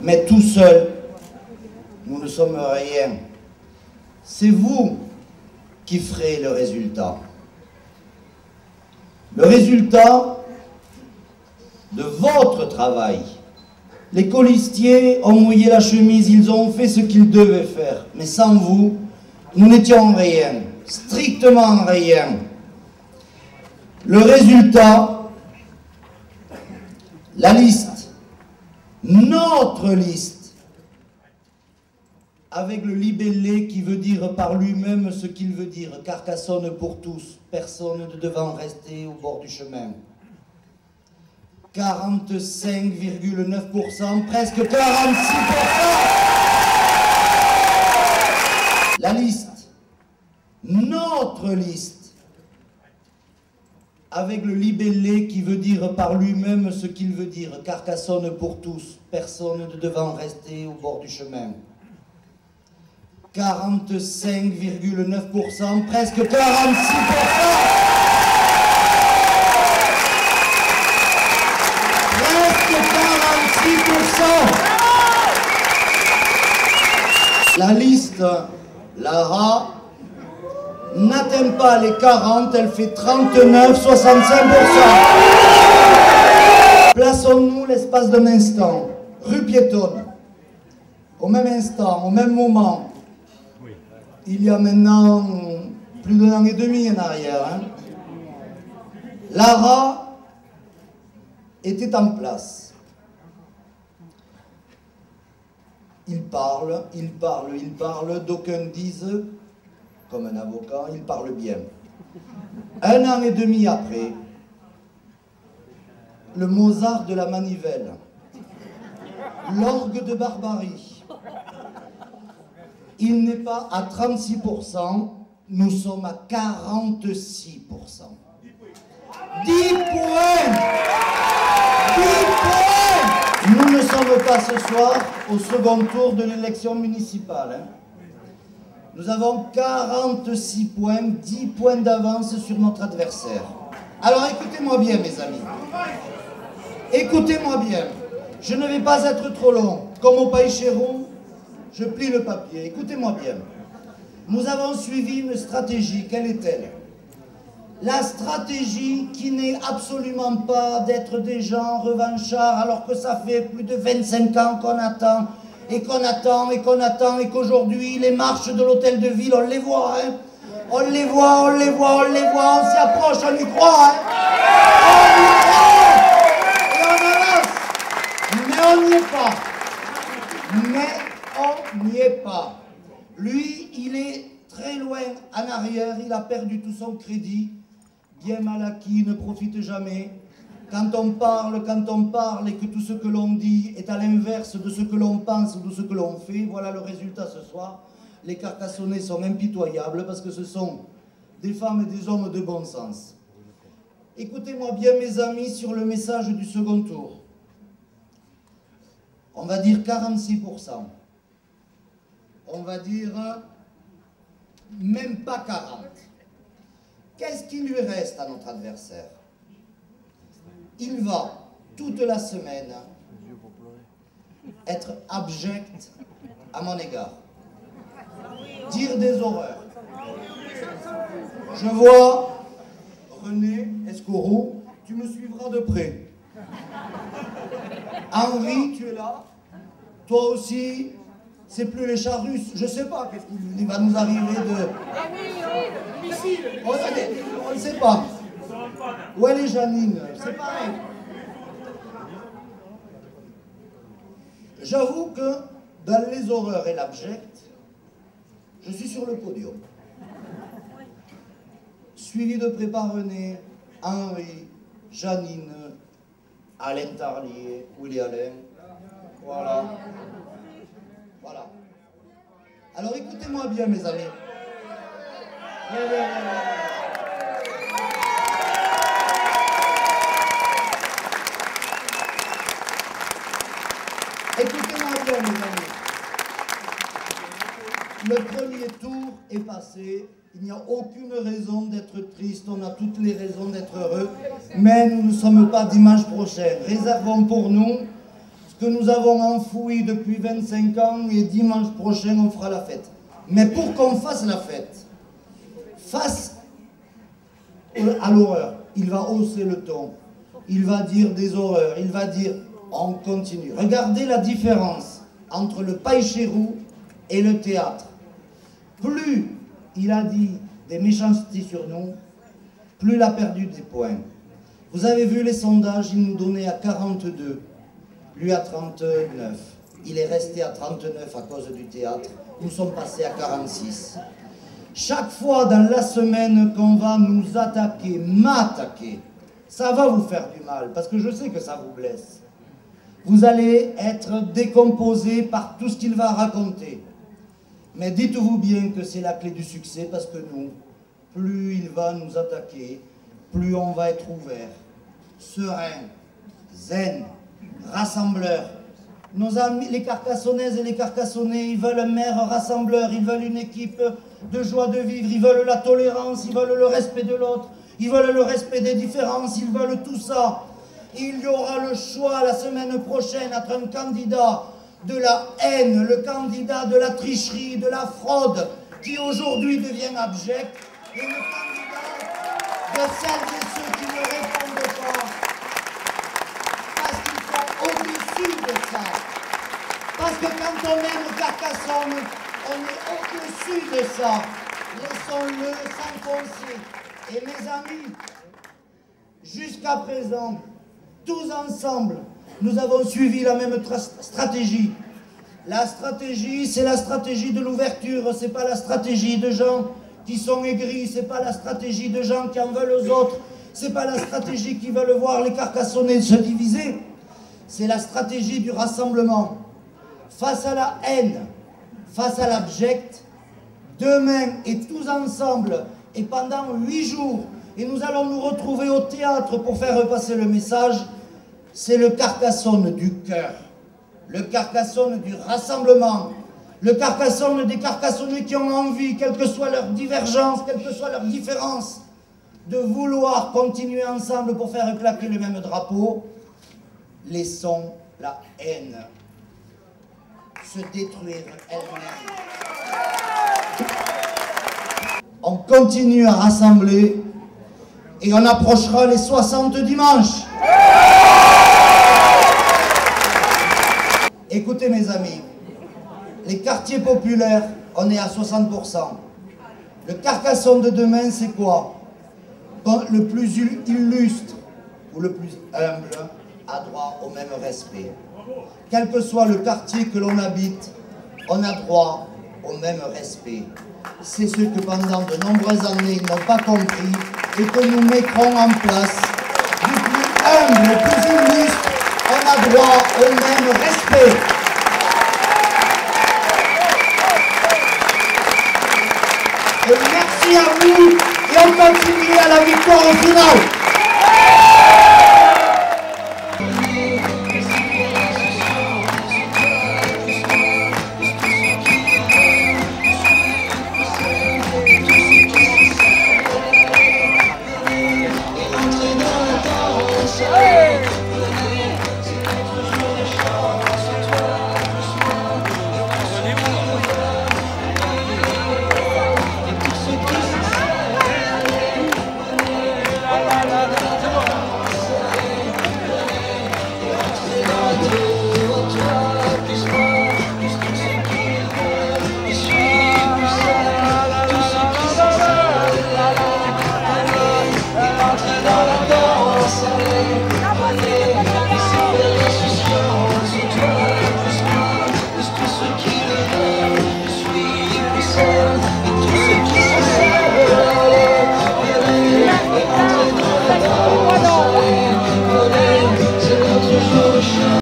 Mais tout seul, nous ne sommes rien. C'est vous qui ferez le résultat. Le résultat de votre travail. Les colistiers ont mouillé la chemise, ils ont fait ce qu'ils devaient faire. Mais sans vous, nous n'étions rien, strictement rien. Le résultat, la liste, notre liste, avec le libellé qui veut dire par lui-même ce qu'il veut dire. Carcassonne pour tous, personne ne devant rester au bord du chemin. 45,9%, presque 46%. La liste, notre liste, avec le libellé qui veut dire par lui-même ce qu'il veut dire. Carcassonne pour tous, personne ne devant rester au bord du chemin. 45,9%, presque 46%. Presque 46%. La liste, Lara, n'atteint pas les 40, elle fait 39,65%. Plaçons-nous l'espace d'un instant, rue piétonne, au même instant, au même moment, il y a maintenant plus d'un an et demi en arrière, hein. Lara était en place. Il parle, d'aucuns disent, comme un avocat, il parle bien. Un an et demi après, le Mozart de la manivelle, l'orgue de Barbarie, il n'est pas à 36%, nous sommes à 46%. 10 points! 10 points! Nous ne sommes pas ce soir au second tour de l'élection municipale. Hein. Nous avons 46 points, 10 points d'avance sur notre adversaire. Alors écoutez-moi bien, mes amis. Écoutez-moi bien. Je ne vais pas être trop long. Comme au Pays Chéroux, je plie le papier. Écoutez-moi bien. Nous avons suivi une stratégie. Quelle est-elle? La stratégie qui n'est absolument pas d'être des gens revanchards alors que ça fait plus de 25 ans qu'on attend et qu'on attend et qu'on attend et qu'aujourd'hui les marches de l'hôtel de ville, on les voit, hein. On les voit, on les voit, on les voit, on s'y approche, on y croit, hein. On y croit et on avance. Mais on n'y est pas. Mais on n'y est pas. Lui, il est très loin en arrière, il a perdu tout son crédit. Bien mal acquis, ne profite jamais. Quand on parle et que tout ce que l'on dit est à l'inverse de ce que l'on pense ou de ce que l'on fait, voilà le résultat ce soir. Les Carcassonnais sont impitoyables parce que ce sont des femmes et des hommes de bon sens. Écoutez-moi bien, mes amis, sur le message du second tour. On va dire 46%. On va dire même pas 40%. Qu'est-ce qui lui reste à notre adversaire? Il va, toute la semaine, être abject à mon égard. Dire des horreurs. Je vois René Escourou, tu me suivras de près. Henri, tu es là. Toi aussi, c'est plus les chars russes. Je sais pas qu'est-ce qui va nous arriver de... On ne sait pas. Où est les Janine? C'est pareil. J'avoue que dans les horreurs et l'abject, je suis sur le podium. Suivi de près par René, Henri, Janine, Alain Tarlier, Willy Alain. Voilà. Voilà. Alors écoutez-moi bien, mes amis. Écoutez-moi bien, mes amis. Le premier tour est passé. Il n'y a aucune raison d'être triste. On a toutes les raisons d'être heureux. Mais nous ne sommes pas dimanche prochain. Réservons pour nous ce que nous avons enfoui depuis 25 ans et dimanche prochain on fera la fête. Mais pour qu'on fasse la fête, face à l'horreur, il va hausser le ton, il va dire des horreurs, il va dire on continue. Regardez la différence entre le Paille-Chéroux et le théâtre. Plus il a dit des méchancetés sur nous, plus il a perdu des points. Vous avez vu les sondages, il nous donnait à 42, lui à 39. Il est resté à 39 à cause du théâtre. Nous sommes passés à 46. Chaque fois dans la semaine qu'on va nous attaquer, m'attaquer, ça va vous faire du mal, parce que je sais que ça vous blesse. Vous allez être décomposé par tout ce qu'il va raconter. Mais dites-vous bien que c'est la clé du succès, parce que nous, plus il va nous attaquer, plus on va être ouvert, serein, zen, rassembleur. Nos amis, les Carcassonnaises et les Carcassonnais, ils veulent un maire rassembleur, ils veulent une équipe de joie de vivre, ils veulent la tolérance, ils veulent le respect de l'autre, ils veulent le respect des différences, ils veulent tout ça. Il y aura le choix la semaine prochaine entre un candidat de la haine, le candidat de la tricherie, de la fraude, qui aujourd'hui devient abject, et le candidat de celles et ceux qui ne répondent pas, parce qu'ils sont au-dessus de ça. Parce que quand on aime Carcassonne, on est au-dessus de ça. Laissons-le s'enfoncer. Et mes amis, jusqu'à présent, tous ensemble, nous avons suivi la même stratégie. La stratégie, c'est la stratégie de l'ouverture, c'est pas la stratégie de gens qui sont aigris, c'est pas la stratégie de gens qui en veulent aux autres, c'est pas la stratégie qui veulent voir les Carcassonnais se diviser, c'est la stratégie du rassemblement. Face à la haine, face à l'abject, demain et tous ensemble, et pendant 8 jours, et nous allons nous retrouver au théâtre pour faire repasser le message, c'est le Carcassonne du cœur, le Carcassonne du rassemblement, le Carcassonne des Carcassonnais qui ont envie, quelle que soit leur divergence, quelle que soit leur différence, de vouloir continuer ensemble pour faire éclater le même drapeau. Laissons la haine se détruire elle-même. On continue à rassembler et on approchera les 60 dimanches. Écoutez mes amis, les quartiers populaires, on est à 60%. Le Carcassonne de demain, c'est quoi? Le plus illustre ou le plus humble a droit au même respect. Quel que soit le quartier que l'on habite, on a droit au même respect. C'est ce que pendant de nombreuses années ils n'ont pas compris et que nous mettrons en place. Du plus humble, le plus illustre, on a droit au même respect. Et merci à vous et on continue à la victoire au final.